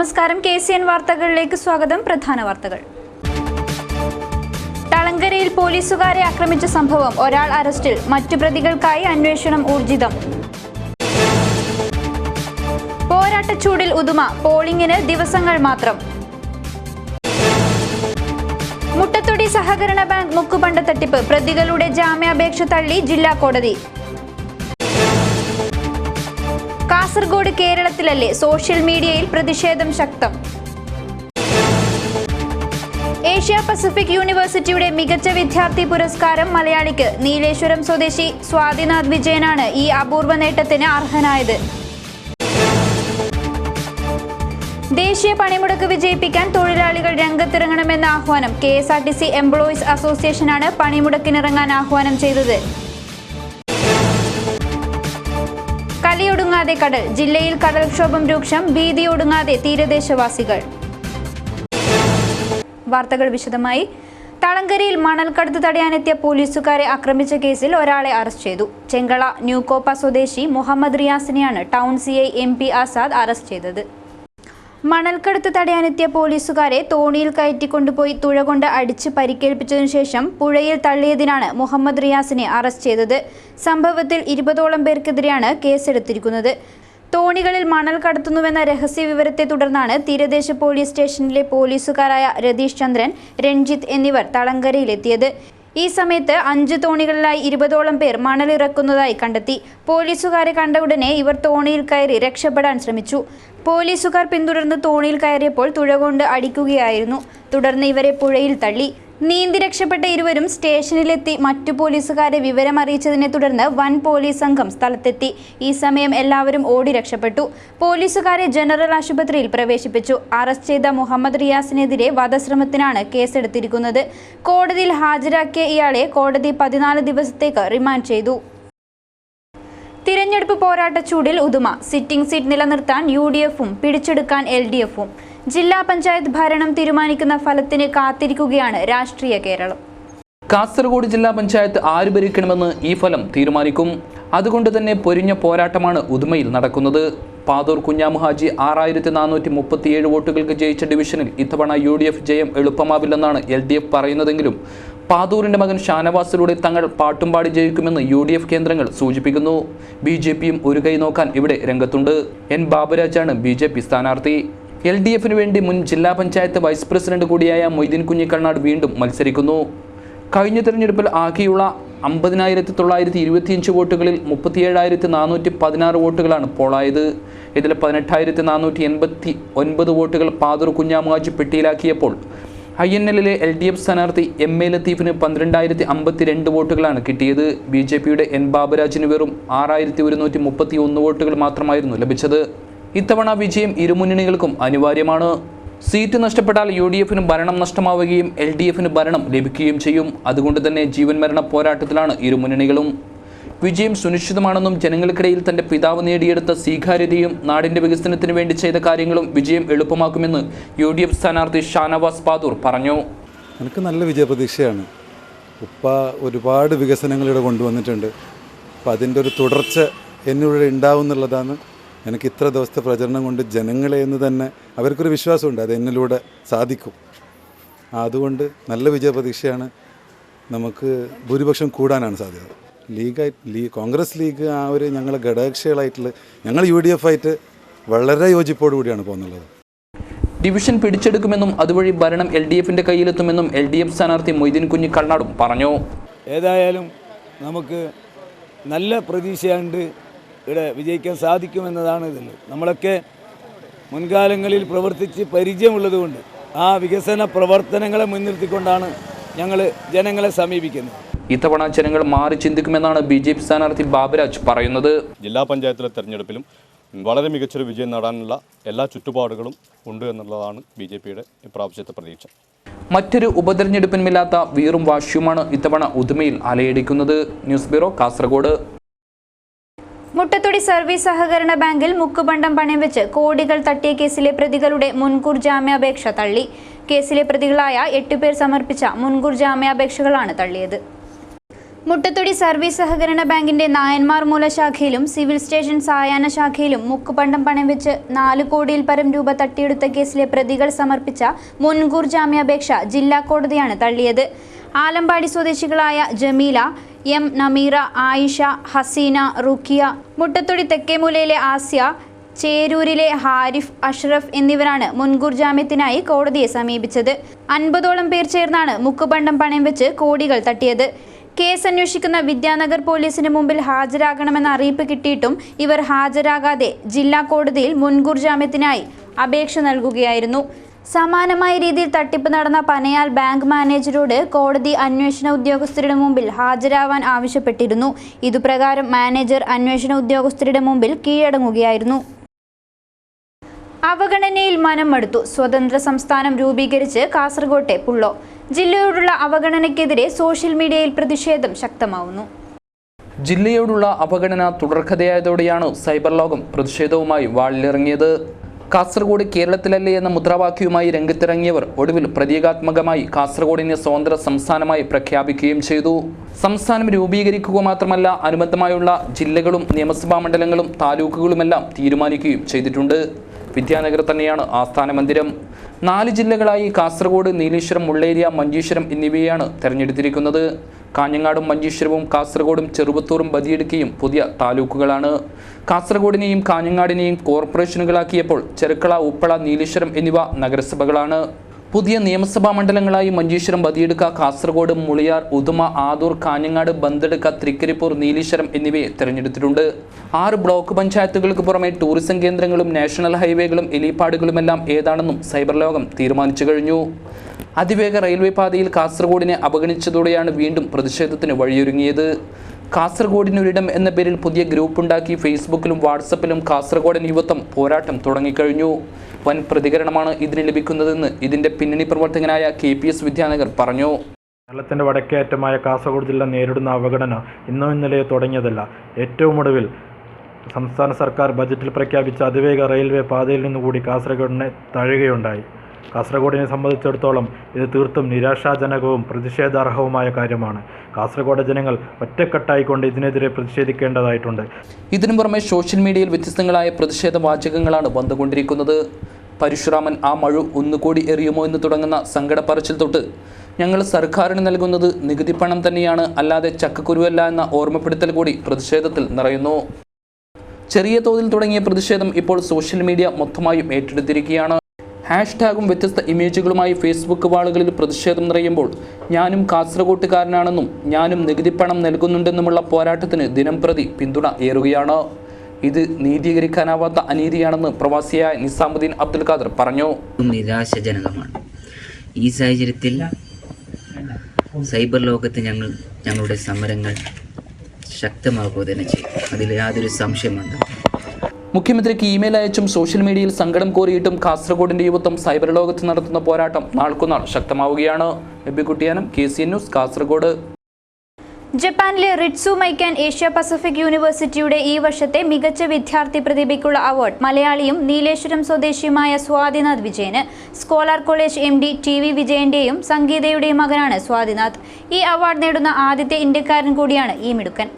നമസ്കാരം, KCN വാർത്തകളിലേക്ക് സ്വാഗതം. പ്രധാന വാർത്തകൾ. തളങ്കരയിൽ പോലീസുകാരെ ആക്രമിച്ച സംഭവം, ഒരാൾ അറസ്റ്റിൽ, മറ്റു പ്രതികൾക്കായി അന്വേഷണം ഊർജിതം. പോരാട്ടച്ചൂടിൽ ഉദുമ, പോളിംഗിന് ദിവസങ്ങൾ മാത്രം. മുട്ടത്തൊടി സഹകരണ ബാങ്ക് മുക്കുപണ്ട തട്ടിപ്പ്, പ്രതികളുടെ ജാമ്യാപേക്ഷ തള്ളി ജില്ലാ കോടതി. കാസർഗോഡ് കേരളത്തിലല്ലേ, സോഷ്യൽ മീഡിയയിൽ പ്രതിഷേധം ശക്തം. ഏഷ്യ പസഫിക് യൂണിവേഴ്സിറ്റിയുടെ മികച്ച വിദ്യാർത്ഥി പുരസ്കാരം മലയാളിക്ക്. നീലേശ്വരം സ്വദേശി സ്വാതിനാഥ് വിജയനാണ് ഈ അപൂർവ നേട്ടത്തിന് അർഹനായത്. ദേശീയ പണിമുടക്ക് വിജയിപ്പിക്കാൻ തൊഴിലാളികൾ രംഗത്തിറങ്ങണമെന്ന ആഹ്വാനം. KSRTC എംപ്ലോയീസ് അസോസിയേഷനാണ് പണിമുടക്കിനിറങ്ങാൻ ആഹ്വാനം ചെയ്തത്. കലിയൊടുങ്ങാതെ കടൽ, ജില്ലയിൽ കടൽക്ഷോഭം രൂക്ഷം, ഭീതിയൊടുങ്ങാതെ തീരദേശവാസികൾ. വാർത്തകൾ വിശദമായി. തളങ്കരയിൽ മണൽക്കടത്ത് തടയാനെത്തിയ പോലീസുകാരെ ആക്രമിച്ച കേസിൽ ഒരാളെ അറസ്റ്റ് ചെയ്തു. ചെങ്കള ന്യൂകോപ്പ സ്വദേശി മുഹമ്മദ് റിയാസിനെയാണ് town CI MP Azad arrest ചെയ്തത്. മണൽക്കടത്ത് തടയാനെത്തിയ പോലീസുകാരെ തോണിയിൽ കയറ്റിക്കൊണ്ടുപോയി തുഴ കൊണ്ട് അടിച്ച് പരിക്കേൽപ്പിച്ചതിനു ശേഷം പുഴയിൽ തള്ളിയതിനാണ് മുഹമ്മദ് റിയാസിനെ അറസ്റ്റ് ചെയ്തത്. സംഭവത്തിൽ 20ഓളം പേർക്കെതിരെയാണ് കേസെടുത്തിരിക്കുന്നത്. തോണികളിൽ മണൽ കടത്തുന്നുവെന്ന രഹസ്യ വിവരത്തെ തുടർന്നാണ് തീരദേശ പോലീസ് സ്റ്റേഷനിലെ പോലീസുകാരായ രതീഷ് ചന്ദ്രൻ, രഞ്ജിത്ത് എന്നിവർ തളങ്കരയിലെത്തിയത്. ഈ സമയത്ത് 5 തോണികളിലായി 20ഓളം പേർ മണലിറക്കുന്നതായി കണ്ടെത്തി. പോലീസുകാരെ കണ്ട ഉടനെ ഇവർ തോണിയിൽ കയറി രക്ഷപ്പെടാൻ ശ്രമിച്ചു. പോലീസുകാർ പിന്തുടർന്ന് തോണിയിൽ കയറിയപ്പോൾ തുഴ കൊണ്ട് അടിക്കുകയായിരുന്നു. തുടർന്ന് ഇവരെ പുഴയിൽ തള്ളി. നീന്തി രക്ഷപ്പെട്ട ഇരുവരും സ്റ്റേഷനിലെത്തി മറ്റു പോലീസുകാരെ വിവരമറിയിച്ചതിനെ തുടർന്ന് വൻ പോലീസ് സംഘം സ്ഥലത്തെത്തി. ഈ സമയം എല്ലാവരും ഓടി രക്ഷപ്പെട്ടു. പോലീസുകാരെ ജനറൽ ആശുപത്രിയിൽ പ്രവേശിപ്പിച്ചു. അറസ്റ്റ് ചെയ്ത മുഹമ്മദ് റിയാസിനെതിരെ വധശ്രമത്തിനാണ് കേസെടുത്തിരിക്കുന്നത്. കോടതിയിൽ ഹാജരാക്കിയ ഇയാളെ കോടതി 14 ദിവസത്തേക്ക് റിമാൻഡ് ചെയ്തു. തിരഞ്ഞെടുപ്പ് പോരാട്ടച്ചൂടിൽ ഉദുമ, സിറ്റിംഗ് സീറ്റ് നിലനിർത്താൻ UDFും പിടിച്ചെടുക്കാൻ LDFും. ജില്ലാ പഞ്ചായത്ത് ഭരണം തീരുമാനിക്കുന്ന ഫലത്തിന് കാത്തിരിക്കുകയാണ് രാഷ്ട്രീയ കേരളം. കാസർഗോഡ് ജില്ലാ പഞ്ചായത്ത് ആര് ഭരിക്കണമെന്ന് ഈ ഫലം തീരുമാനിക്കും. അതുകൊണ്ട് തന്നെ പൊരിഞ്ഞ പോരാട്ടമാണ് ഉദുമയിൽ നടക്കുന്നത്. പാതൂർ കുഞ്ഞാമുഹാജി 6437 വോട്ടുകൾക്ക് ജയിച്ച ഡിവിഷനിൽ ഇത്തവണ UDF ജയം എളുപ്പമാവില്ലെന്നാണ് LDF പറയുന്നതെങ്കിലും പാതൂരിന്റെ മകൻ ഷാനവാസിലൂടെ തങ്ങൾ പാട്ടുംപാടി ജയിക്കുമെന്ന് UDF കേന്ദ്രങ്ങൾ സൂചിപ്പിക്കുന്നു. BJPയും ഒരു കൈ നോക്കാൻ ഇവിടെ രംഗത്തുണ്ട്. N ബാബുരാജാണ് BJP സ്ഥാനാർത്ഥി. LDFിന് വേണ്ടി മുൻ ജില്ലാ പഞ്ചായത്ത് വൈസ് പ്രസിഡന്റ് കൂടിയായ മൊയ്തീൻ കുഞ്ഞിക്കണ്ണാട് വീണ്ടും മത്സരിക്കുന്നു. കഴിഞ്ഞ തെരഞ്ഞെടുപ്പിൽ ആകെയുള്ള 50,925 വോട്ടുകളിൽ 37,416 വോട്ടുകളാണ് പോളായത്. ഇതിൽ 18,489 വോട്ടുകൾ പാതൂർ കുഞ്ഞാമുഹാജി പെട്ടിയിലാക്കിയപ്പോൾ INLലെ LDF സ്ഥാനാർത്ഥി MA ലത്തീഫിന് 12,052 വോട്ടുകളാണ് കിട്ടിയത്. BJPയുടെ N ബാബുരാജിന് വെറും 6,131 വോട്ടുകൾ മാത്രമായിരുന്നു ലഭിച്ചത്. ഇത്തവണ വിജയം ഇരുമുന്നണികൾക്കും അനിവാര്യമാണ്. സീറ്റ് നഷ്ടപ്പെട്ടാൽ UDFിന് ഭരണം നഷ്ടമാവുകയും LDFിന് ഭരണം ലഭിക്കുകയും ചെയ്യും. അതുകൊണ്ട് തന്നെ ജീവൻ മരണ പോരാട്ടത്തിലാണ് ഇരുമുന്നണികളും. വിജയം സുനിശ്ചിതമാണെന്നും ജനങ്ങൾക്കിടയിൽ തന്റെ പിതാവ് നേടിയെടുത്ത സ്വീകാര്യതയും നാടിന്റെ വികസനത്തിന് വേണ്ടി ചെയ്ത കാര്യങ്ങളും വിജയം എളുപ്പമാക്കുമെന്ന് UDF സ്ഥാനാർത്ഥി ഷാനവാസ് പാതൂർ പറഞ്ഞു. എനിക്ക് നല്ല വിജയപ്രതീക്ഷയാണ്. ഉപ്പ ഒരുപാട് വികസനങ്ങളിവിടെ കൊണ്ടുവന്നിട്ടുണ്ട്. അപ്പം അതിൻ്റെ ഒരു തുടർച്ച എന്നിവിടെ ഉണ്ടാവും എന്നുള്ളതാണ് എനിക്ക് ഇത്ര ദിവസത്തെ പ്രചരണം കൊണ്ട് ജനങ്ങളെ എന്ന് തന്നെ അവർക്കൊരു വിശ്വാസമുണ്ട്, അത് എന്നിലൂടെ സാധിക്കും. അതുകൊണ്ട് നല്ല വിജയപ്രതീക്ഷയാണ്. നമുക്ക് ഭൂരിപക്ഷം കൂടാനാണ് സാധ്യത. കോൺഗ്രസ് ലീഗ് ആ ഒരു ഞങ്ങളെ ഘടകകക്ഷികളായിട്ടുള്ള ഞങ്ങൾ UDF ആയിട്ട് വളരെ യോജിപ്പോടു കൂടിയാണ് പോകുന്നുള്ളത്. ഡിവിഷൻ പിടിച്ചെടുക്കുമെന്നും അതുവഴി ഭരണം LDFിന്റെ കയ്യിലെത്തുമെന്നും LDF സ്ഥാനാർത്ഥി മൊയ്തീൻ കുഞ്ഞിക്കണ്ണാടും പറഞ്ഞു. ഏതായാലും നമുക്ക് നല്ല പ്രതീക്ഷയുണ്ട്, ഇവിടെ വിജയിക്കാൻ സാധിക്കുമെന്നതാണ് ഇതിൽ. നമ്മളൊക്കെ മുൻകാലങ്ങളിൽ പ്രവർത്തിച്ച് പരിചയമുള്ളതുകൊണ്ട് ആ വികസന പ്രവർത്തനങ്ങളെ മുൻനിർത്തിക്കൊണ്ടാണ് ഞങ്ങൾ ജനങ്ങളെ സമീപിക്കുന്നത്. ഇത്തവണ ജനങ്ങൾ മാറി ചിന്തിക്കുമെന്നാണ് BJP സ്ഥാനാർത്ഥി ബാബുരാജ് പറയുന്നത്. ജില്ലാ പഞ്ചായത്തിലെ തെരഞ്ഞെടുപ്പിലും വളരെ മികച്ചൊരു വിജയം നേടാനുള്ള എല്ലാ ചുറ്റുപാടുകളും ഉണ്ട് എന്നുള്ളതാണ് BJPയുടെ ഇപ്രാവശ്യത്തെ പ്രതീക്ഷ. മറ്റൊരു ഉപതെരഞ്ഞെടുപ്പിനുമില്ലാത്ത വീറും വാശിയുമാണ് ഇത്തവണ ഉദുമയിൽ അലയടിക്കുന്നത്. News bureau, Kasaragod. Muttathodi service സഹകരണ ബാങ്കിൽ മുക്കുപണ്ടം പണയം വെച്ച് കോടികൾ തട്ടിയ കേസിലെ പ്രതികളുടെ മുൻകൂർ ജാമ്യാപേക്ഷ തള്ളി. കേസിലെ പ്രതികളായ 8 പേർ സമർപ്പിച്ച മുൻകൂർ ജാമ്യാപേക്ഷകളാണ് തള്ളിയത്. മുട്ടത്തൊടി സർവീസ് സഹകരണ ബാങ്കിന്റെ നായന്മാർ മൂല ശാഖയിലും സിവിൽ സ്റ്റേഷൻ സായാഹ്ന ശാഖയിലും മുക്കുപണ്ടം പണയം വെച്ച് 4 കോടിയിൽ പരം രൂപ തട്ടിയെടുത്ത കേസിലെ പ്രതികൾ സമർപ്പിച്ച മുൻകൂർ ജാമ്യാപേക്ഷ ജില്ലാ കോടതിയാണ് തള്ളിയത്. ആലമ്പാടി സ്വദേശികളായ ജമീല, എം നമീറ, ആയിഷ, ഹസീന, റുക്കിയ, മുട്ടത്തൊടി തെക്കേമൂലയിലെ ആസ്യ, ചേരൂരിലെ ഹാരിഫ്, അഷ്റഫ് എന്നിവരാണ് മുൻകൂർ ജാമ്യത്തിനായി കോടതിയെ സമീപിച്ചത്. 50ഓളം പേർ ചേർന്നാണ് മുക്കുപണ്ടം പണയം വെച്ച് കോടികൾ തട്ടിയത്. കേസ് അന്വേഷിക്കുന്ന വിദ്യാനഗർ പോലീസിന് മുമ്പിൽ ഹാജരാകണമെന്ന അറിയിപ്പ് കിട്ടിയിട്ടും ഇവർ ഹാജരാകാതെ ജില്ലാ കോടതിയിൽ മുൻകൂർ ജാമ്യത്തിനായി അപേക്ഷ നൽകുകയായിരുന്നു. സമാനമായ രീതിയിൽ തട്ടിപ്പ് നടന്ന പനയാൽ ബാങ്ക് മാനേജരോട് കോടതി അന്വേഷണ ഉദ്യോഗസ്ഥരുടെ മുമ്പിൽ ഹാജരാവാൻ ആവശ്യപ്പെട്ടിരുന്നു. ഇതുപ്രകാരം മാനേജർ അന്വേഷണ ഉദ്യോഗസ്ഥരുടെ മുമ്പിൽ കീഴടങ്ങുകയായിരുന്നു. അവഗണനയിൽ മനം മടുത്തു. സ്വതന്ത്ര സംസ്ഥാനം രൂപീകരിച്ച് കാസർകോട്ടെ പുള്ളോ. ജില്ലയോടുള്ള അവഗണനയ്ക്കെതിരെ സോഷ്യൽ മീഡിയയിൽ പ്രതിഷേധം ശക്തമാവുന്നു. ജില്ലയോടുള്ള അവഗണന തുടർക്കഥയായതോടെയാണ് സൈബർ ലോകം പ്രതിഷേധവുമായി വാളിലിറങ്ങിയത്. കാസർഗോഡ് കേരളത്തിലല്ലേ എന്ന മുദ്രാവാക്യവുമായി രംഗത്തിറങ്ങിയവർ ഒടുവിൽ പ്രതീകാത്മകമായി കാസർഗോഡിനെ സ്വതന്ത്ര സംസ്ഥാനമായി പ്രഖ്യാപിക്കുകയും ചെയ്തു. സംസ്ഥാനം രൂപീകരിക്കുക മാത്രമല്ല, അനുബന്ധമായുള്ള ജില്ലകളും നിയമസഭാ മണ്ഡലങ്ങളും താലൂക്കുകളുമെല്ലാം തീരുമാനിക്കുകയും ചെയ്തിട്ടുണ്ട്. വിദ്യാനഗർ തന്നെയാണ് ആസ്ഥാന മന്ദിരം. 4 ജില്ലകളായി കാസർഗോഡ്, നീലേശ്വരം, മുള്ളേരിയ, മഞ്ചേശ്വരം എന്നിവയാണ് തെരഞ്ഞെടുത്തിരിക്കുന്നത്. കാഞ്ഞങ്ങാടും മഞ്ചേശ്വരവും കാസർഗോഡും ചെറുവത്തൂറും ബദിയടുക്കയും പുതിയ താലൂക്കുകളാണ്. കാസർഗോഡിനെയും കാഞ്ഞങ്ങാടിനെയും കോർപ്പറേഷനുകളാക്കിയപ്പോൾ ചെറുക്കള, ഉപ്പള, നീലേശ്വരം എന്നിവ നഗരസഭകളാണ്. പുതിയ നിയമസഭാ മണ്ഡലങ്ങളായി മഞ്ചേശ്വരം, ബദിയടുക്ക, കാസർഗോഡ്, മുളിയാർ, ഉദുമ, ആദൂർ, കാഞ്ഞങ്ങാട്, ബന്തടുക്ക, തൃക്കരിപ്പൂർ, നീലേശ്വരം എന്നിവയെ തെരഞ്ഞെടുത്തിട്ടുണ്ട്. 6 ബ്ലോക്ക് പഞ്ചായത്തുകൾക്ക് പുറമെ ടൂറിസം കേന്ദ്രങ്ങളും നാഷണൽ ഹൈവേകളും എലിപ്പാടുകളുമെല്ലാം ഏതാണെന്നും സൈബർ ലോകം തീരുമാനിച്ചു കഴിഞ്ഞു. അതിവേഗ റെയിൽവേ പാതയിൽ കാസർഗോഡിനെ അവഗണിച്ചതോടെയാണ് വീണ്ടും പ്രതിഷേധത്തിന് വഴിയൊരുങ്ങിയത്. കാസർഗോഡിനൊരിടം എന്ന പേരിൽ പുതിയ ഗ്രൂപ്പുണ്ടാക്കി ഫേസ്ബുക്കിലും വാട്സപ്പിലും കാസർഗോഡൻ യുവത്വം പോരാട്ടം തുടങ്ങിക്കഴിഞ്ഞു. വൻ പ്രതികരണമാണ് ഇതിന് ലഭിക്കുന്നതെന്ന് ഇതിന്റെ പിന്നണി പ്രവർത്തകനായ KPS വിദ്യാനഗർ പറഞ്ഞു. കേരളത്തിന്റെ വടക്കേയറ്റമായ കാസർഗോഡ് ജില്ല നേരിടുന്ന അവഗണന ഇന്നോ ഇന്നലെയോ തുടങ്ങിയതല്ല. ഏറ്റവും ഒടുവിൽ സംസ്ഥാന സർക്കാർ ബജറ്റിൽ പ്രഖ്യാപിച്ച അതിവേഗ റെയിൽവേ പാതയിൽ നിന്നുകൂടി കാസർഗോഡിനെ തഴയുകയുണ്ടായി. കാസർഗോഡിനെ സംബന്ധിച്ചിടത്തോളം ഇത് തീർത്തും നിരാശാജനകവും പ്രതിഷേധാർഹവുമായ കാര്യമാണ്. കാസർഗോഡ് ജനങ്ങൾ ഒറ്റക്കെട്ടായിക്കൊണ്ട് ഇതിനെതിരെ പ്രതിഷേധിക്കേണ്ടതായിട്ടുണ്ട്. ഇതിനു പുറമെ സോഷ്യൽ മീഡിയയിൽ വ്യത്യസ്തങ്ങളായ പ്രതിഷേധ വാചകങ്ങളാണ് വന്നുകൊണ്ടിരിക്കുന്നത്. പരശുരാമൻ ആ മഴു ഒന്നുകൂടി എറിയുമോ എന്ന് തുടങ്ങുന്ന സങ്കടപ്പറച്ചിൽ തൊട്ട് ഞങ്ങൾ സർക്കാരിന് നൽകുന്നത് നികുതി പണം തന്നെയാണ്, അല്ലാതെ ചക്കക്കുരുവല്ല എന്ന ഓർമ്മപ്പെടുത്തൽ കൂടി പ്രതിഷേധത്തിൽ നിറയുന്നു. ചെറിയ തോതിൽ തുടങ്ങിയ പ്രതിഷേധം ഇപ്പോൾ സോഷ്യൽ മീഡിയ മൊത്തമായും ഏറ്റെടുത്തിരിക്കുകയാണ്. ഹാഷ്ടാഗും വ്യത്യസ്ത ഇമേജുകളുമായി ഫേസ്ബുക്ക് വാളുകളിൽ പ്രതിഷേധം നിറയുമ്പോൾ ഞാനും കാസർഗോട്ടുകാരനാണെന്നും ഞാനും നികുതിപ്പണം നൽകുന്നുണ്ടെന്നുമുള്ള പോരാട്ടത്തിന് ദിനം പ്രതി പിന്തുണ ഏറുകയാണ്. ഇത് നീതീകരിക്കാനാവാത്ത അനീതിയാണെന്ന് പ്രവാസിയായ നിസാമുദ്ദീൻ അബ്ദുൽ ഖാദർ പറഞ്ഞു. നിരാശാജനകമാണ്. ഈ സാഹചര്യത്തിൽ സൈബർ ലോകത്ത് ഞങ്ങളുടെ സമരങ്ങൾ ശക്തമാക്കുക തന്നെ ചെയ്യും. അതിൽ യാതൊരു സംശയമുണ്ട്. മുഖ്യമന്ത്രിക്ക് ഇമെയിൽ അയച്ചും സോഷ്യൽ മീഡിയയിൽ സങ്കടം കോരിയിട്ടും കാസർഗോഡിന്റെ യുവത്വം സൈബർ ലോകത്ത് നടത്തുന്ന പോരാട്ടം നാൾക്കുനാൾ ശക്തമാവുകയാണ്. ബിബികുട്ടിയാനം, KCN ന്യൂസ്, കാസർഗോഡ്. ജപ്പാനിലെ റിറ്റ്സു മൈക്കാൻ ഏഷ്യ പസഫിക് യൂണിവേഴ്സിറ്റിയുടെ ഈ വർഷത്തെ മികച്ച വിദ്യാർത്ഥി പ്രതിഭയ്ക്കുള്ള അവാർഡ് മലയാളിയും നീലേശ്വരം സ്വദേശിയുമായ സ്വാതിനാഥ് വിജയന്. സ്കോളർ കോളേജ് MD TV വിജയന്റെയും സംഗീതയുടെയും മകനാണ് സ്വാതിനാഥ്. ഈ അവാർഡ് നേടുന്ന ആദ്യത്തെ ഇന്ത്യക്കാരൻ കൂടിയാണ് ഈ മിടുക്കൻ.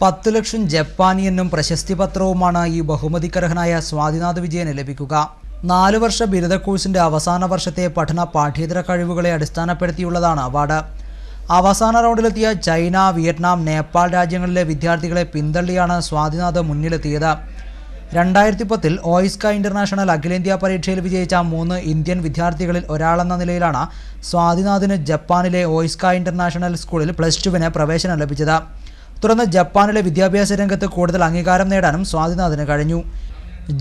10 ലക്ഷം ജപ്പാനിയനും പ്രശസ്തി പത്രവുമാണ് ഈ ബഹുമതിക്കർഹനായ സ്വാതിനാഥ് വിജയന് ലഭിക്കുക. 4 വർഷ ബിരുദ കോഴ്സിന്റെ അവസാന വർഷത്തെ പഠന പാഠ്യേതര കഴിവുകളെ അടിസ്ഥാനപ്പെടുത്തിയുള്ളതാണ് അവാർഡ്. അവസാന റൗണ്ടിലെത്തിയ ചൈന, വിയറ്റ്നാം, നേപ്പാൾ രാജ്യങ്ങളിലെ വിദ്യാർത്ഥികളെ പിന്തള്ളിയാണ് സ്വാതിനാഥ് മുന്നിലെത്തിയത്. 2010 ഓയിസ്ക ഇന്റർനാഷണൽ അഖിലേന്ത്യാ പരീക്ഷയിൽ വിജയിച്ച 3 ഇന്ത്യൻ വിദ്യാർത്ഥികളിൽ ഒരാളെന്ന നിലയിലാണ് സ്വാതിനാഥിന് ജപ്പാനിലെ ഓയിസ്ക ഇന്റർനാഷണൽ സ്കൂളിൽ +2 പ്രവേശനം ലഭിച്ചത്. തുടർന്ന് ജപ്പാനിലെ വിദ്യാഭ്യാസ രംഗത്ത് കൂടുതൽ അംഗീകാരം നേടാനും സ്വാതിനാഥിന് കഴിഞ്ഞു.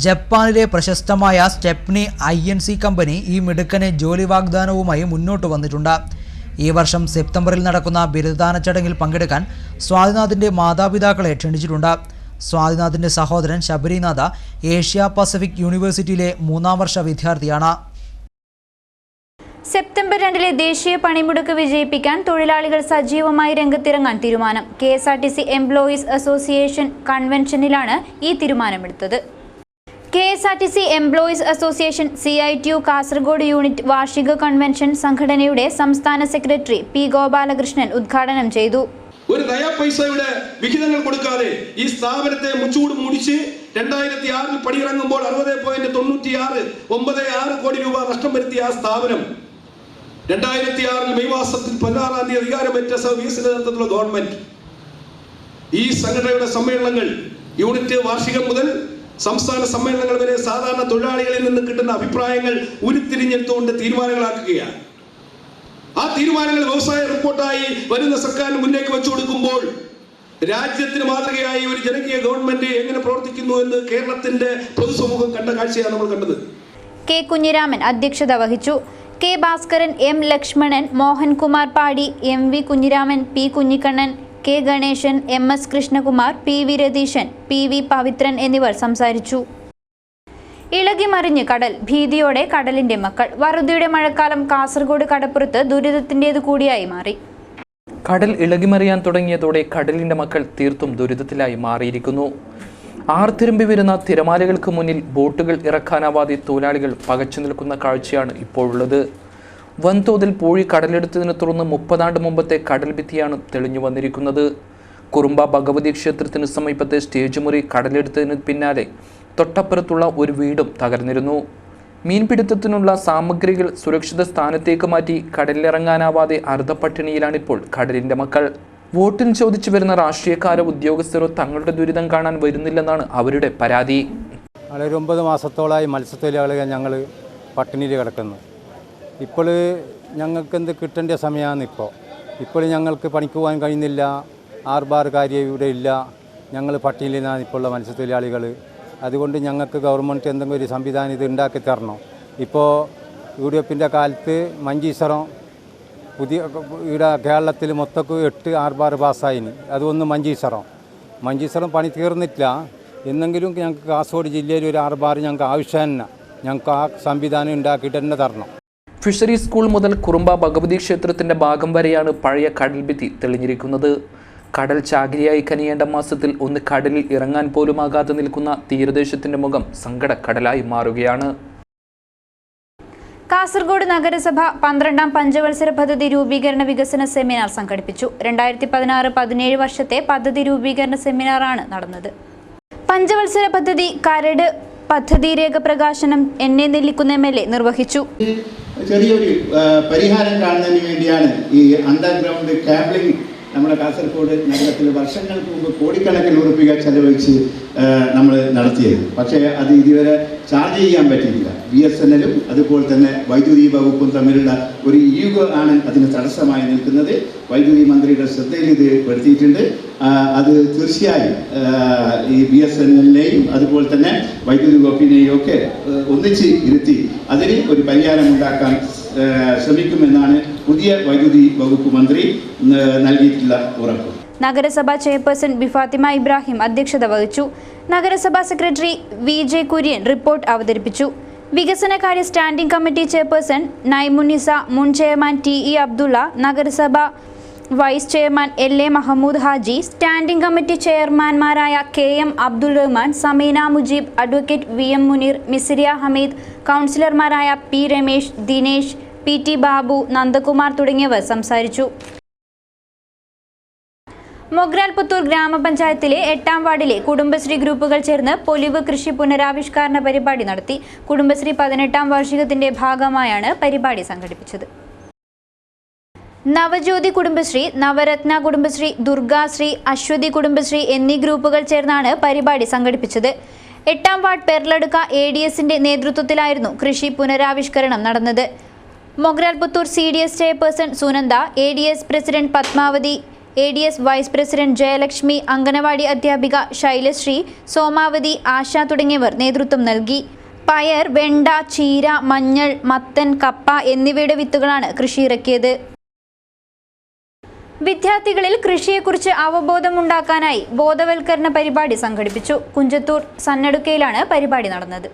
ജപ്പാനിലെ പ്രശസ്തമായ സ്റ്റെപ്നി INC കമ്പനി ഈ മിടുക്കനെ ജോലി വാഗ്ദാനവുമായി മുന്നോട്ട് വന്നിട്ടുണ്ട്. ഈ വർഷം സെപ്റ്റംബറിൽ നടക്കുന്ന ബിരുദദാന ചടങ്ങിൽ പങ്കെടുക്കാൻ സ്വാതിനാഥിൻ്റെ മാതാപിതാക്കളെ ക്ഷണിച്ചിട്ടുണ്ട്. സ്വാതിനാഥിൻ്റെ സഹോദരൻ ശബരിനാഥ് ഏഷ്യ പസഫിക് യൂണിവേഴ്സിറ്റിയിലെ 3ാം വർഷ വിദ്യാർത്ഥിയാണ്. സെപ്റ്റംബർ 2 ദേശീയ പണിമുടക്ക് വിജയിപ്പിക്കാൻ തൊഴിലാളികൾ സജീവമായി രംഗത്തിറങ്ങാൻ തീരുമാനം. KSRTC എംപ്ലോയീസ് അസോസിയേഷൻ കൺവെൻഷനിലാണ് ഈ തീരുമാനമെടുത്തത്. KSRTC employees association CITU Kasaragod unit വാർഷിക കൺവെൻഷൻ സംഘടനയുടെ സംസ്ഥാന സെക്രട്ടറി P. ഗോപാലകൃഷ്ണൻ ഉദ്ഘാടനം ചെയ്തു. ഒരു നയാ പൈസയുടെ വിഹിതങ്ങൾ കൊടുക്കാതെ ഈ സ്ഥാപനത്തെ മുച്ചൂട് മുടിച്ച് 2006 പടിയിറങ്ങുമ്പോൾ 60.96 കോടി രൂപ നഷ്ടം വരുത്തിയ ആ സ്ഥാപനം 2006 മെയ് മാസത്തിൽ 16-ാം തീയതി അധികാരമേറ്റ സർവീസിന്റെ നേതൃത്വത്തിലുള്ള ഗവൺമെന്റ് ഈ സംഘടനയുടെ സമ്മേളനങ്ങൾ യൂണിറ്റ് വാർഷികം മുതൽ സംസ്ഥാന സമ്മേളനങ്ങൾ വരെ സാധാരണ തൊഴിലാളികളിൽ നിന്ന് കിട്ടുന്ന അഭിപ്രായങ്ങൾ ഉരുത്തിരിഞ്ഞെടുത്തുകൊണ്ട് തീരുമാനങ്ങളാക്കുകയാണ്. ആ തീരുമാനങ്ങൾ വ്യവസായ റിപ്പോർട്ടായി വരുന്ന സർക്കാരിന് മുന്നേക്ക് വെച്ചു കൊടുക്കുമ്പോൾ രാജ്യത്തിന് മാതൃകയായി ഒരു ജനകീയ ഗവൺമെന്റ് എങ്ങനെ പ്രവർത്തിക്കുന്നു എന്ന് കേരളത്തിന്റെ പൊതുസമൂഹം കണ്ട കാഴ്ചയാണ് നമ്മൾ കണ്ടത്. കെ കുഞ്ഞിരാമൻ അധ്യക്ഷത വഹിച്ചു. K Bhaskaran, M Lakshmanan, Mohankumar Padi, M V Kunhiraman, P Kunhikannan, K Ganeshan, M S Krishnakumar, P V Ratheeshan, P V Pavithran എന്നിവർ സംസാരിച്ചു. ഇളകിമറിഞ്ഞ് കടൽ, ഭീതിയോടെ കടലിന്റെ മക്കൾ. വറുതിയുടെ മഴക്കാലം കാസർഗോഡ് കടപ്പുറത്ത് ദുരിതത്തിൻ്റേത് കൂടിയായി മാറി. കടൽ ഇളകിമറിയാൻ തുടങ്ങിയതോടെ കടലിന്റെ മക്കൾ തീർത്തും ദുരിതത്തിലായി മാറിയിരിക്കുന്നു. ആർത്തിരമ്പി വരുന്ന തിരമാലകൾക്ക് മുന്നിൽ ബോട്ടുകൾ ഇറക്കാനാവാതെ തൊഴിലാളികൾ പകച്ചു നിൽക്കുന്ന കാഴ്ചയാണ് ഇപ്പോഴുള്ളത്. വൻതോതിൽ പൂഴി കടലെടുത്തതിനെ തുടർന്ന് 30 ആണ്ട് മുമ്പത്തെ കടൽ ഭിത്തിയാണ് തെളിഞ്ഞു വന്നിരിക്കുന്നത്. കുറുമ്പ ഭഗവതി ക്ഷേത്രത്തിന് സമീപത്തെ സ്റ്റേജ് മുറി കടലെടുത്തതിന് പിന്നാലെ തൊട്ടപ്പുറത്തുള്ള ഒരു വീടും തകർന്നിരുന്നു. മീൻപിടുത്തത്തിനുള്ള സാമഗ്രികൾ സുരക്ഷിത സ്ഥാനത്തേക്ക് മാറ്റി കടലിലിറങ്ങാനാവാതെ അർദ്ധപട്ടിണിയിലാണിപ്പോൾ കടലിന്റെ മക്കൾ. വോട്ടിന് ചോദിച്ചു വരുന്ന രാഷ്ട്രീയക്കാരോ ഉദ്യോഗസ്ഥരോ തങ്ങളുടെ ദുരിതം കാണാൻ വരുന്നില്ലെന്നാണ് അവരുടെ പരാതി. ഒരു 9 മാസത്തോളമായി മത്സ്യത്തൊഴിലാളികൾ ഞങ്ങൾ പട്ടിണിയിൽ കിടക്കുന്നു. ഇപ്പോൾ ഞങ്ങൾക്ക് എന്ത് കിട്ടേണ്ട സമയമാണ്. ഇപ്പോൾ ഞങ്ങൾക്ക് പണിക്ക് പോകാൻ കഴിയുന്നില്ല. ആർബാർ കാര്യം ഇവിടെ ഇല്ല. ഞങ്ങൾ പട്ടിണിയിൽ നിന്നാണ് ഇപ്പോൾ ഉള്ള മത്സ്യത്തൊഴിലാളികൾ. അതുകൊണ്ട് ഞങ്ങൾക്ക് ഗവൺമെൻറ് എന്തെങ്കിലും ഒരു സംവിധാനം ഇത് ഉണ്ടാക്കി തരണം. ഇപ്പോൾ യുഡിഎഫിൻ്റെ കാലത്ത് മഞ്ചീശ്വരം പുതിയ ഇവിടെ കേരളത്തിൽ മൊത്തക്ക് 8 ആർബാർ പാസ്സായിന്. അതൊന്നും മഞ്ചീശ്വരം പണി തീർന്നിട്ടില്ല. എന്നെങ്കിലും ഞങ്ങൾക്ക് കാസർഗോഡ് ജില്ലയിൽ ഒരു ആർബാർ ഞങ്ങൾക്ക് ആവശ്യം തന്നെ. ഞങ്ങൾക്ക് ആ സംവിധാനം ഉണ്ടാക്കിയിട്ട് തന്നെ തരണം. ഫിഷറി സ്കൂൾ മുതൽ കുറുമ്പ ഭഗവതി ക്ഷേത്രത്തിന്റെ ഭാഗം വരെയാണ് പഴയ കടൽ ഭിത്തി തെളിഞ്ഞിരിക്കുന്നത്. കടൽ ചാകിരിയായി കനിയേണ്ട മാസത്തിൽ ഒന്ന് കടലിൽ ഇറങ്ങാൻ പോലുമാകാതെ നിൽക്കുന്ന തീരദേശത്തിന്റെ മുഖം സങ്കടക്കടലായി മാറുകയാണ്. കാസർഗോഡ് നഗരസഭ 12ാം പഞ്ചവത്സര പദ്ധതി രൂപീകരണ വികസന സെമിനാർ സംഘടിപ്പിച്ചു. 2016-17 വർഷത്തെ പദ്ധതി രൂപീകരണ സെമിനാറാണ് നടന്നത്. പഞ്ചവത്സര പദ്ധതി കരട് പദ്ധതി രേഖ പ്രകാശനം എന്നെ നെല്ലിക്കുന്ന MLA നിർവഹിച്ചു. ചെറിയൊരു പരിഹാരം കാണുന്നതിന് വേണ്ടിയാണ് ഈ അണ്ടർഗ്രൗണ്ട് കേബിളിംഗ് നമ്മുടെ കാസർഗോഡ് നഗരത്തിൽ വർഷങ്ങൾക്ക് മുമ്പ് കോടിക്കണക്കിന് രൂപ ചെലവഴിച്ച് നമ്മൾ നടത്തിയത്. പക്ഷേ അത് ഇതുവരെ ചാർജ് ചെയ്യാൻ പറ്റിയില്ല. BSNL അതുപോലെ തന്നെ വൈദ്യുതി വകുപ്പും തമ്മിലുള്ള ഒരു ഈഗോ ആണ് അതിന് തടസ്സമായി നിൽക്കുന്നത്. വൈദ്യുതി മന്ത്രിയുടെ ശ്രദ്ധയിൽ ഇത് പെടുത്തിയിട്ടുണ്ട്. അത് തീർച്ചയായും ഈ BSNLനെയും അതുപോലെ തന്നെ വൈദ്യുതി വകുപ്പിനെയും ഒക്കെ ഒന്നിച്ച് ഇരുത്തി അതിന് ഒരു പരിഹാരം ഉണ്ടാക്കാൻ ശ്രമിക്കുമെന്നാണ് പുതിയ വൈദ്യുതി വകുപ്പ് മന്ത്രി നൽകിയിട്ടുള്ള ഉറപ്പ്. നഗരസഭാ ചെയർപേഴ്സൺ ഫാത്തിമ ഇബ്രാഹിം അധ്യക്ഷത വഹിച്ചു. നഗരസഭാ സെക്രട്ടറി VJ കുര്യൻ റിപ്പോർട്ട് അവതരിപ്പിച്ചു. വികസനകാര്യ സ്റ്റാൻഡിംഗ് കമ്മിറ്റി ചെയർപേഴ്സൺ നൈമുനിസ, മുൻ ചെയർമാൻ TE അബ്ദുള്ള, നഗരസഭ vice chairman LA Mahmood Haji, standing committee ചെയർമാൻമാരായ KM Abdul Rahman, Sameena Mujeeb, advocate VM Muneer, Misriya Hameed, കൗൺസിലർമാരായ P രമേശ്, ദിനേശ്, PT ബാബു, നന്ദകുമാർ തുടങ്ങിയവർ സംസാരിച്ചു. മൊഗ്രാൽ പുത്തൂർ ഗ്രാമപഞ്ചായത്തിലെ 8ാം വാർഡിലെ കുടുംബശ്രീ ഗ്രൂപ്പുകൾ ചേർന്ന് പൊലിവ് കൃഷി പുനരാവിഷ്കരണ പരിപാടി നടത്തി. കുടുംബശ്രീ 18ാം വാർഷികത്തിന്റെ ഭാഗമായാണ് പരിപാടി സംഘടിപ്പിച്ചത്. നവജ്യോതി കുടുംബശ്രീ, നവരത്ന കുടുംബശ്രീ, ദുർഗാശ്രീ, അശ്വതി കുടുംബശ്രീ എന്നീ ഗ്രൂപ്പുകൾ ചേർന്നാണ് പരിപാടി സംഘടിപ്പിച്ചത്. 8ാം വാർഡ് പെർലടുക്ക ADSന്റെ നേതൃത്വത്തിലായിരുന്നു കൃഷി പുനരാവിഷ്കരണം നടന്നത്. Mogral Puthur CDS chairperson Sunanda, ADS president Padmavathi, ADS vice president Jayalakshmi, anganwadi അധ്യാപിക ശൈലശ്രീ, സോമാവതി, ആശ തുടങ്ങിയവർ നേതൃത്വം നൽകി. പയർ, വെണ്ട, ചീര, മഞ്ഞൾ, മത്തൻ, കപ്പ എന്നിവയുടെ വിത്തുകളാണ് കൃഷിയിറക്കിയത്. വിദ്യാർത്ഥികളിൽ കൃഷിയെക്കുറിച്ച് അവബോധമുണ്ടാക്കാനായി ബോധവൽക്കരണ പരിപാടി സംഘടിപ്പിച്ചു. കുഞ്ചത്തൂർ സന്നടുക്കയിലാണ് പരിപാടി നടന്നത്.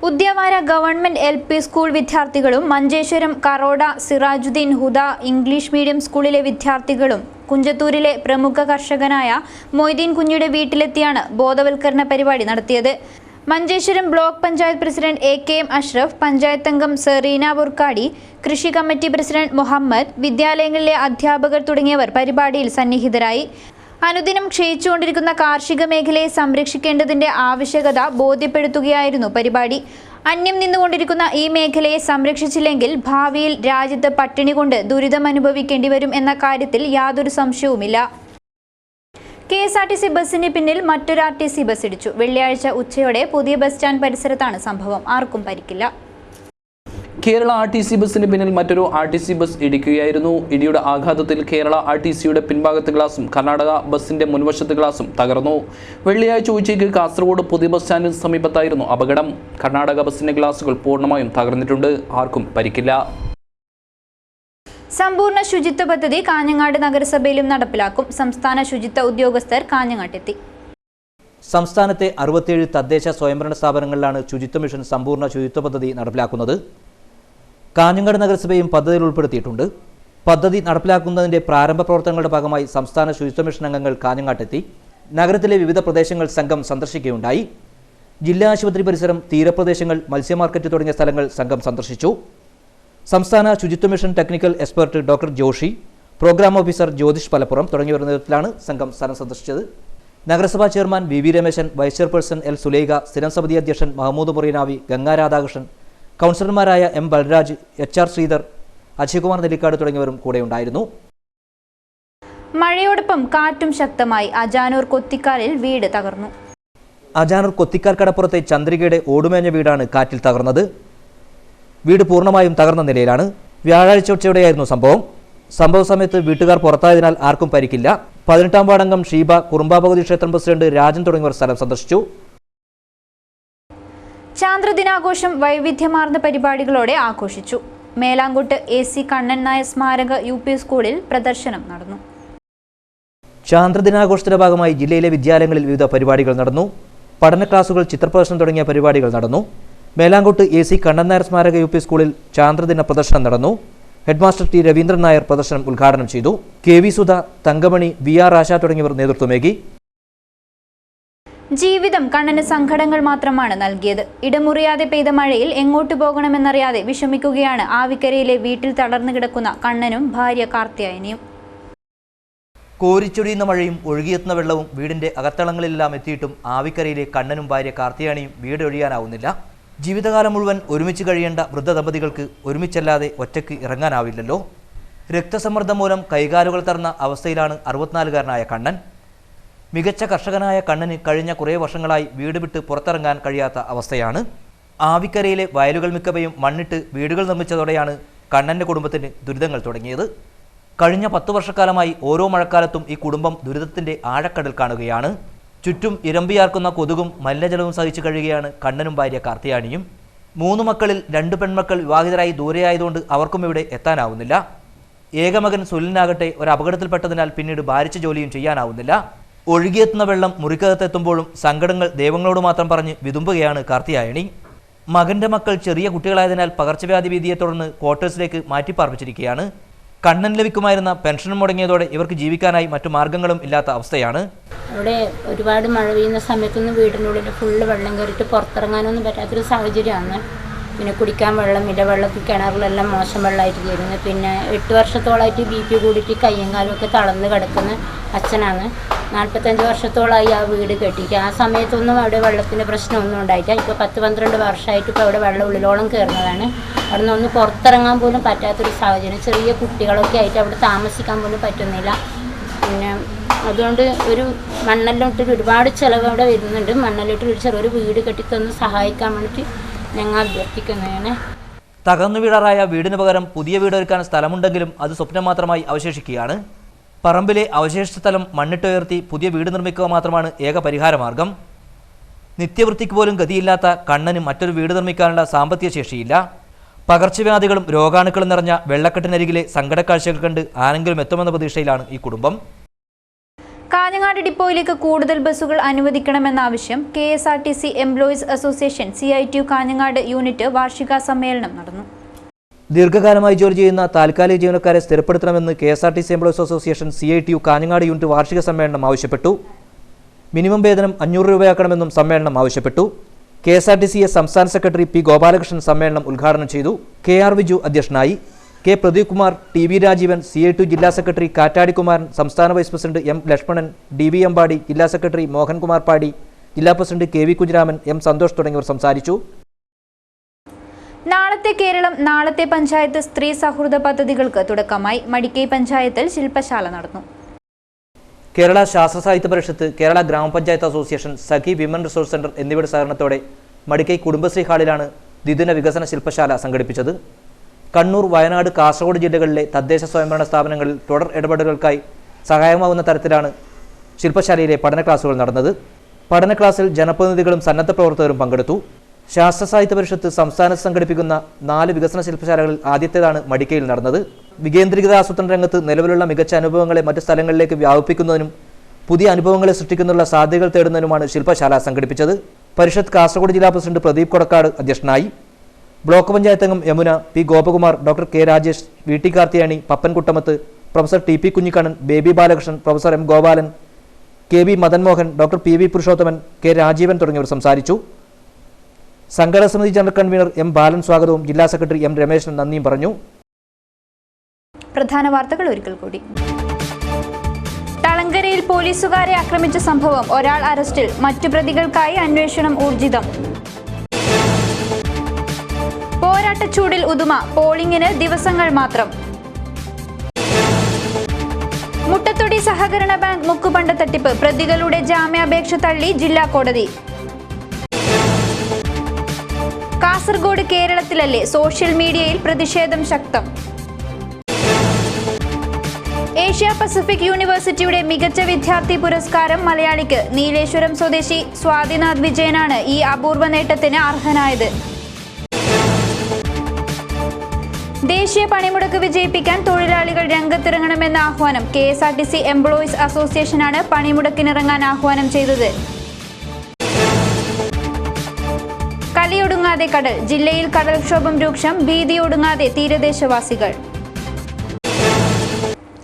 ഉദ്യാവാര ഗവൺമെന്റ് LP സ്കൂൾ വിദ്യാർത്ഥികളും മഞ്ചേശ്വരം കറോഡ സിറാജുദ്ദീൻ ഹുദ ഇംഗ്ലീഷ് മീഡിയം സ്കൂളിലെ വിദ്യാർത്ഥികളും കുഞ്ചത്തൂരിലെ പ്രമുഖ കർഷകനായ മൊയ്തീൻ കുഞ്ഞിയുടെ വീട്ടിലെത്തിയാണ് ബോധവൽക്കരണ പരിപാടി നടത്തിയത്. Manjeshwaram block panchayat president AKM Ashraf, panchayat അംഗം സെറീന ബുർക്കാടി, കൃഷി കമ്മിറ്റി പ്രസിഡന്റ് മുഹമ്മദ്, വിദ്യാലയങ്ങളിലെ അധ്യാപകർ തുടങ്ങിയവർ പരിപാടിയിൽ സന്നിഹിതരായി. അനുദിനം ക്ഷയിച്ചുകൊണ്ടിരിക്കുന്ന കാർഷിക മേഖലയെ സംരക്ഷിക്കേണ്ടതിന്റെ ആവശ്യകത ബോധ്യപ്പെടുത്തുകയായിരുന്നു പരിപാടി. അന്യം നിന്നുകൊണ്ടിരിക്കുന്ന ഈ മേഖലയെ സംരക്ഷിച്ചില്ലെങ്കിൽ ഭാവിയിൽ രാജ്യത്ത് പട്ടിണി കൊണ്ട് ദുരിതമനുഭവിക്കേണ്ടി വരും എന്ന കാര്യത്തിൽ യാതൊരു സംശയവുമില്ല. KSRTC ബസ്സിന് പിന്നിൽ മറ്റൊരു RTC ബസ് ഇടിച്ചു. വെള്ളിയാഴ്ച ഉച്ചയോടെ പുതിയ ബസ് സ്റ്റാൻഡ് പരിസരത്താണ് സംഭവം. ആർക്കും പരിക്കില്ല. കേരള RTC ബസ്സിന് പിന്നിൽ മറ്റൊരു RTC ബസ് ഇടിക്കുകയായിരുന്നു. ഇടിയുടെ ആഘാതത്തിൽ കേരള RTCയുടെ പിൻഭാഗത്തെ ഗ്ലാസും കർണാടക ബസിന്റെ മുൻവശത്തെ ഗ്ലാസും തകർന്നു. വെള്ളിയാഴ്ച ഉച്ചയ്ക്ക് കാസർഗോഡ് പുതിയ ബസ് സ്റ്റാൻഡിന് സമീപത്തായിരുന്നു അപകടം. കർണാടക ബസിന്റെ ഗ്ലാസുകൾ പൂർണ്ണമായും തകർന്നിട്ടുണ്ട്. ആർക്കും പരിക്കില്ല. സമ്പൂർണ്ണ ശുചിത്വ പദ്ധതി കാഞ്ഞങ്ങാട് നഗരസഭയിലും നടപ്പിലാക്കും. സംസ്ഥാന ശുചിത്വ ഉദ്യോഗസ്ഥർ കാഞ്ഞങ്ങാട്ടെത്തി. സംസ്ഥാനത്തെ 67 തദ്ദേശ സ്വയംഭരണ സ്ഥാപനങ്ങളിലാണ് ശുചിത്വ മിഷൻ സമ്പൂർണ്ണ ശുചിത്വ പദ്ധതി നടപ്പിലാക്കുന്നത്. കാഞ്ഞങ്ങാട് നഗരസഭയും പദ്ധതിയിൽ ഉൾപ്പെടുത്തിയിട്ടുണ്ട്. പദ്ധതി നടപ്പിലാക്കുന്നതിന്റെ പ്രാരംഭ പ്രവർത്തനങ്ങളുടെ ഭാഗമായി സംസ്ഥാന ശുചിത്വ മിഷൻ അംഗങ്ങൾ കാഞ്ഞങ്ങാട്ടെത്തി. നഗരത്തിലെ വിവിധ പ്രദേശങ്ങൾ സംഘം സന്ദർശിക്കുകയുണ്ടായി. ജില്ലാ ആശുപത്രി പരിസരം, തീരപ്രദേശങ്ങൾ, മത്സ്യ മാർക്കറ്റ് തുടങ്ങിയ സ്ഥലങ്ങൾ സംഘം സന്ദർശിച്ചു. സംസ്ഥാന ശുചിത്വ mission technical expert doctor Joshi, programme officer Jyothish Palappuram തുടങ്ങിയവരുടെ നേതൃത്വത്തിലാണ് സംഘം സ്ഥലം സന്ദർശിച്ചത്. നഗരസഭാ chairman VV Remesan, vice chairperson L Sulaikha, സ്ഥിരം സമിതി അധ്യക്ഷൻ മഹമ്മൂദ് മുറീനാവി, ഗംഗാ രാധാകൃഷ്ണൻ, കൗൺസിലർമാരായ M ബൽരാജ്, HR ശ്രീധർ, അജയ്കുമാർ നെല്ലിക്കാട് തുടങ്ങിയവരും കൂടെയുണ്ടായിരുന്നു. മഴയോടൊപ്പം കാറ്റും ശക്തമായി. അജാനൂർ കൊത്തിക്കാലിൽ വീട് തകർന്നു. അജാനൂർ കൊത്തിക്കാൽ കടപ്പുറത്തെ ചന്ദ്രികയുടെ ഓടുമേഞ്ഞ വീടാണ് കാറ്റിൽ തകർന്നത്. വീട് പൂർണ്ണമായും തകർന്ന നിലയിലാണ്. വ്യാഴാഴ്ച ഉച്ചയോടെയായിരുന്നു സംഭവം. സംഭവ സമയത്ത് വീട്ടുകാർ പുറത്തായതിനാൽ ആർക്കും പരിക്കില്ല. 18-ാം വാർഡംഗം ഷീബ, കുറുമ്പാഭഗവതി ക്ഷേത്രം പ്രസിഡന്റ് രാജൻ തുടങ്ങിയവർ സ്ഥലം സന്ദർശിച്ചു. ചാന്ദ്രദിനാഘോഷം വൈവിധ്യമാർന്ന പരിപാടികളോടെ ആഘോഷിച്ചു. മേലാങ്കോട്ട് AC കണ്ണൻ നായർ സ്മാരക UP സ്കൂളിൽ പ്രദർശനം നടന്നു. ചാന്ദ്രദിനാഘോഷത്തിന്റെ ഭാഗമായി ജില്ലയിലെ വിദ്യാലയങ്ങളിൽ വിവിധ പരിപാടികൾ നടന്നു. പഠന ക്ലാസുകൾ, ചിത്രപ്രദർശനം തുടങ്ങിയ പരിപാടികൾ നടന്നു. മേലാങ്കോട്ട് AC കണ്ണൻ നായർ സ്മാരക UP സ്കൂളിൽ ചാന്ദ്രദിന പ്രദർശനം നടന്നു. ഹെഡ്മാസ്റ്റർ T രവീന്ദ്രൻ നായർ പ്രദർശനം ഉദ്ഘാടനം ചെയ്തു. KV സുധ, തങ്കമണി, VR ആശ തുടങ്ങിയവർ നേതൃത്വമേകി. ജീവിതം കണ്ണന് സങ്കടങ്ങൾ മാത്രമാണ് നൽകിയത്. ഇടമുറിയാതെ പെയ്ത മഴയിൽ എങ്ങോട്ട് പോകണമെന്നറിയാതെ വിഷമിക്കുകയാണ് ആവിക്കരയിലെ വീട്ടിൽ തളർന്നു കിടക്കുന്ന കണ്ണനും ഭാര്യ കാർത്തിയായനിയും. കോരിച്ചൊരിയുന്ന മഴയും ഒഴുകിയെത്തുന്ന വെള്ളവും വീടിന്റെ അകത്തളങ്ങളിലെല്ലാം എത്തിയിട്ടും ആവിക്കരയിലെ കണ്ണനും ഭാര്യ കാർത്തിയായനിയും വീടൊഴിയാനാവുന്നില്ല. ജീവിതകാലം മുഴുവൻ ഒരുമിച്ച് കഴിയേണ്ട വൃദ്ധ ദമ്പതികൾക്ക് ഒരുമിച്ചല്ലാതെ ഒറ്റയ്ക്ക് ഇറങ്ങാനാവില്ലല്ലോ. രക്തസമ്മർദ്ദം മൂലം കൈകാലുകൾ തറന്ന അവസ്ഥയിലാണ് 64-കാരനായ കണ്ണൻ. മികച്ച കർഷകനായ കണ്ണന് കഴിഞ്ഞ കുറേ വർഷങ്ങളായി വീട് വിട്ട് പുറത്തിറങ്ങാൻ കഴിയാത്ത അവസ്ഥയാണ്. ആവിക്കരയിലെ വയലുകൾ മിക്കവയും മണ്ണിട്ട് വീടുകൾ നിർമ്മിച്ചതോടെയാണ് കണ്ണൻ്റെ കുടുംബത്തിന് ദുരിതങ്ങൾ തുടങ്ങിയത്. കഴിഞ്ഞ 10 വർഷക്കാലമായി ഓരോ മഴക്കാലത്തും ഈ കുടുംബം ദുരിതത്തിൻ്റെ ആഴക്കടൽ കാണുകയാണ്. ചുറ്റും ഇരമ്പിയാർക്കുന്ന കൊതുകും മലിനജലവും സഹിച്ചു കഴിയുകയാണ് കണ്ണനും ഭാര്യ കാർത്തിയായനിയും. 3 മക്കളിൽ 2 പെൺമക്കൾ വിവാഹിതരായി ദൂരെയായതുകൊണ്ട് അവർക്കും ഇവിടെ എത്താനാവുന്നില്ല. ഏകമകൻ സുലിനാകട്ടെ ഒരു അപകടത്തിൽപ്പെട്ടതിനാൽ പിന്നീട് ഭാരിച്ച ജോലിയും ചെയ്യാനാവുന്നില്ല. ഒഴുകിയെത്തുന്ന വെള്ളം മുറിക്കകത്തെത്തുമ്പോഴും സങ്കടങ്ങൾ ദൈവങ്ങളോട് മാത്രം പറഞ്ഞ് വിതുമ്പുകയാണ് കാർത്തിയായനി. മകൻ്റെ മക്കൾ ചെറിയ കുട്ടികളായതിനാൽ പകർച്ചവ്യാധി ഭീതിയെ തുടർന്ന് ക്വാർട്ടേഴ്സിലേക്ക് മാറ്റിപ്പാർപ്പിച്ചിരിക്കുകയാണ്. കണ്ണൻ ലഭിക്കുമായിരുന്ന പെൻഷനും മുടങ്ങിയതോടെ ഇവർക്ക് ജീവിക്കാനായി മറ്റു മാർഗങ്ങളും ഇല്ലാത്ത അവസ്ഥയാണ്. അവിടെ ഒരുപാട് മഴ പെയ്യുന്ന സമയത്തൊന്നും വീടിൻ്റെ ഉള്ളിൽ ഫുള്ള് വെള്ളം കയറിയിട്ട് പുറത്തിറങ്ങാനൊന്നും പറ്റാത്തൊരു സാഹചര്യമാണ്. പിന്നെ കുടിക്കാൻ വെള്ളമില്ല, വെള്ളത്തിൽ കിണറിലെല്ലാം മോശം വെള്ളമായിട്ട് തീരുന്നു. പിന്നെ 8 വർഷത്തോളമായിട്ട് BP കൂടിയിട്ട് കയ്യും കാലും ഒക്കെ തളർന്ന് കിടക്കുന്ന അച്ഛനാണ്. 45 വർഷത്തോളമായി ആ വീട് കെട്ടിയിട്ട്. ആ സമയത്തൊന്നും അവിടെ വെള്ളത്തിൻ്റെ പ്രശ്നമൊന്നും ഉണ്ടായിട്ടില്ല. ഇപ്പോൾ 10-12 വർഷമായിട്ട് ഇപ്പോൾ അവിടെ വെള്ളം ഉള്ളിലോളം കയറുന്നതാണ്. അവിടെ നിന്ന് ഒന്ന് പുറത്തിറങ്ങാൻ പോലും പറ്റാത്തൊരു സാഹചര്യം. ചെറിയ കുട്ടികളൊക്കെ ആയിട്ട് അവിടെ താമസിക്കാൻ പോലും പറ്റുന്നില്ല. പിന്നെ അതുകൊണ്ട് ഒരു മണ്ണെല്ലിട്ട് ഒരുപാട് ചിലവ് അവിടെ വരുന്നുണ്ട്. മണ്ണെല്ലിട്ട് ഒരു ചെറിയൊരു വീട് കെട്ടിത്തന്ന് സഹായിക്കാൻ വേണ്ടിയിട്ട് ഞങ്ങൾ അഭ്യർത്ഥിക്കുന്നതാണ്. തകർന്നു വീഴാറായ വീടിന് പകരം പുതിയ വീടൊരുക്കാൻ സ്ഥലമുണ്ടെങ്കിലും അത് സ്വപ്നം മാത്രമായി അവശേഷിക്കുകയാണ്. പറമ്പിലെ അവശേഷിച്ച സ്ഥലം മണ്ണിട്ടുയർത്തി പുതിയ വീട് നിർമ്മിക്കുക മാത്രമാണ് ഏക പരിഹാരമാർഗം. നിത്യവൃത്തിക്ക് പോലും ഗതിയില്ലാത്ത കണ്ണന് മറ്റൊരു വീട് നിർമ്മിക്കാനുള്ള സാമ്പത്തിക ശേഷിയില്ല. പകർച്ചവ്യാധികളും രോഗാണുക്കളും നിറഞ്ഞ വെള്ളക്കെട്ടിനരികിലെ സങ്കടക്കാഴ്ചകൾ കണ്ട് ആരെങ്കിലും എത്തുമെന്ന പ്രതീക്ഷയിലാണ് ഈ കുടുംബം. കാഞ്ഞങ്ങാട് ഡിപ്പോയിലേക്ക് കൂടുതൽ ബസ്സുകൾ അനുവദിക്കണമെന്ന ആവശ്യം KSRTC employees association CITU Kanhangad unit വാർഷിക സമ്മേളനം നടന്നു. ദീർഘകാലമായി ജോലി ചെയ്യുന്ന താൽക്കാലിക ജീവനക്കാരെ സ്ഥിരപ്പെടുത്തണമെന്ന് KSRTC employees association CITU Kanhangad unit വാർഷിക സമ്മേളനം ആവശ്യപ്പെട്ടു. മിനിമം വേതനം 500 രൂപയാക്കണമെന്നും സമ്മേളനം ആവശ്യപ്പെട്ടു. KSRTC സംസ്ഥാന സെക്രട്ടറി പി ഗോപാലകൃഷ്ണൻ സമ്മേളനം ഉദ്ഘാടനം ചെയ്തു. KR വിജു അധ്യക്ഷനായി. K Pradeep Kumar, TV Rajeevan, CA2 ജില്ലാ സെക്രട്ടറി കാറ്റാടി കുമാരൻ, സംസ്ഥാന vice president M Lakshmanan, DV Ambadi, ജില്ലാ സെക്രട്ടറി മോഹൻകുമാർ പാടി, ജില്ലാ president KV Kunhiraman, M Santhosh തുടങ്ങിയവർ സംസാരിച്ചു. നാളത്തെ കേരളം നാളത്തെ പഞ്ചായത്ത് സ്ത്രീ സൗഹൃദ പദ്ധതികൾക്ക് തുടക്കമായി. മടിക്കൈ പഞ്ചായത്തിൽ ശില്പശാല നടന്നു. കേരള ശാസ്ത്ര സാഹിത്യ പരിഷത്ത്, കേരള ഗ്രാമപഞ്ചായത്ത് അസോസിയേഷൻ, സഖി വിമൻ റിസോഴ്സ് സെന്റർ എന്നിവയുടെ സഹകരണത്തോടെ മടിക്കൈ കുടുംബശ്രീ ഹാളിലാണ് ദ്വിദിന വികസന ശില്പശാല സംഘടിപ്പിച്ചത്. കണ്ണൂർ, വയനാട്, കാസർഗോഡ് ജില്ലകളിലെ തദ്ദേശ സ്വയംഭരണ സ്ഥാപനങ്ങളിൽ തുടർ ഇടപെടലുകൾക്കായി സഹായമാവുന്ന തരത്തിലാണ് ശില്പശാലയിലെ പഠന ക്ലാസുകൾ നടന്നത്. പഠന ക്ലാസ്സിൽ ജനപ്രതിനിധികളും സന്നദ്ധ പ്രവർത്തകരും പങ്കെടുത്തു. ശാസ്ത്ര സാഹിത്യ പരിഷത്ത് സംസ്ഥാനത്ത് സംഘടിപ്പിക്കുന്ന 4 വികസന ശില്പശാലകളിൽ ആദ്യത്തേതാണ് മടിക്കയിൽ നടന്നത്. വികേന്ദ്രീകൃത ആസൂത്രണ രംഗത്ത് നിലവിലുള്ള മികച്ച അനുഭവങ്ങളെ മറ്റ് സ്ഥലങ്ങളിലേക്ക് വ്യാപിപ്പിക്കുന്നതിനും പുതിയ അനുഭവങ്ങളെ സൃഷ്ടിക്കുന്നതിനുള്ള സാധ്യതകൾ തേടുന്നതിനുമാണ് ശില്പശാല സംഘടിപ്പിച്ചത്. പരിഷത്ത് കാസർഗോഡ് ജില്ലാ പ്രസിഡന്റ് പ്രദീപ് കൊടക്കാട് അധ്യക്ഷനായി. ബ്ലോക്ക് പഞ്ചായത്ത് അംഗം Yamuna, P Gopakumar, doctor K Rajesh, VT Karthiyani, Pappan Kuttamath, professor TP Kunhikannan, baby Balakrishnan, professor M Gopalan, KB Madan Mohan, doctor PV Purushothaman, K Rajeevan തുടങ്ങിയവർ സംസാരിച്ചു. സംഘടനാ സമിതി ജനറൽ കൺവീനർ M ബാലൻ സ്വാഗതവും ജില്ലാ സെക്രട്ടറി M രമേശൻ നന്ദിയും പറഞ്ഞു. പ്രധാന വാർത്തകൾ ഒരിക്കൽ കൂടി. തളങ്കരയിൽ പോലീസുകാരെ ആക്രമിച്ച സംഭവം, ഒരാൾ അറസ്റ്റിൽ, മറ്റു പ്രതികൾക്കായി അന്വേഷണം ഊർജിതം. പോരാട്ടച്ചൂടിൽ ഉദുമ, പോളിംഗിന് ദിവസങ്ങൾ മാത്രം. മുട്ടത്തൊടി സഹകരണ ബാങ്ക് മുക്കുപണ്ട തട്ടിപ്പ്, പ്രതികളുടെ ജാമ്യാപേക്ഷ തള്ളി ജില്ലാ കോടതി. കാസർഗോഡ് കേരളത്തിലല്ലേ, സോഷ്യൽ മീഡിയയിൽ പ്രതിഷേധം ശക്തം. ഏഷ്യ പസഫിക് യൂണിവേഴ്സിറ്റിയുടെ മികച്ച വിദ്യാർത്ഥി പുരസ്കാരം മലയാളിക്ക്. നീലേശ്വരം സ്വദേശി സ്വാതിനാഥ് വിജയനാണ് ഈ അപൂർവ നേട്ടത്തിന് അർഹനായത്. ദേശീയ പണിമുടക്ക് വിജയിപ്പിക്കാൻ തൊഴിലാളികൾ രംഗത്തിറങ്ങണമെന്ന ആഹ്വാനം. KSRTC എംപ്ലോയീസ് അസോസിയേഷനാണ് പണിമുടക്കിനിറങ്ങാൻ ആഹ്വാനം ചെയ്തത്. കലിയൊടുങ്ങാതെ കടൽ, ജില്ലയിൽ കടൽക്ഷോഭം രൂക്ഷം, ഭീതിയൊടുങ്ങാതെ തീരദേശവാസികൾ.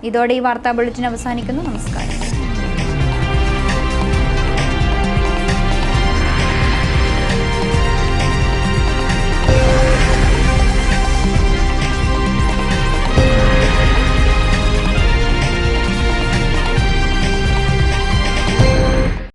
ഇതോടെ ഈ വാർത്താ ബുള്ളറ്റിൻ അവസാനിക്കുന്നു. നമസ്കാരം.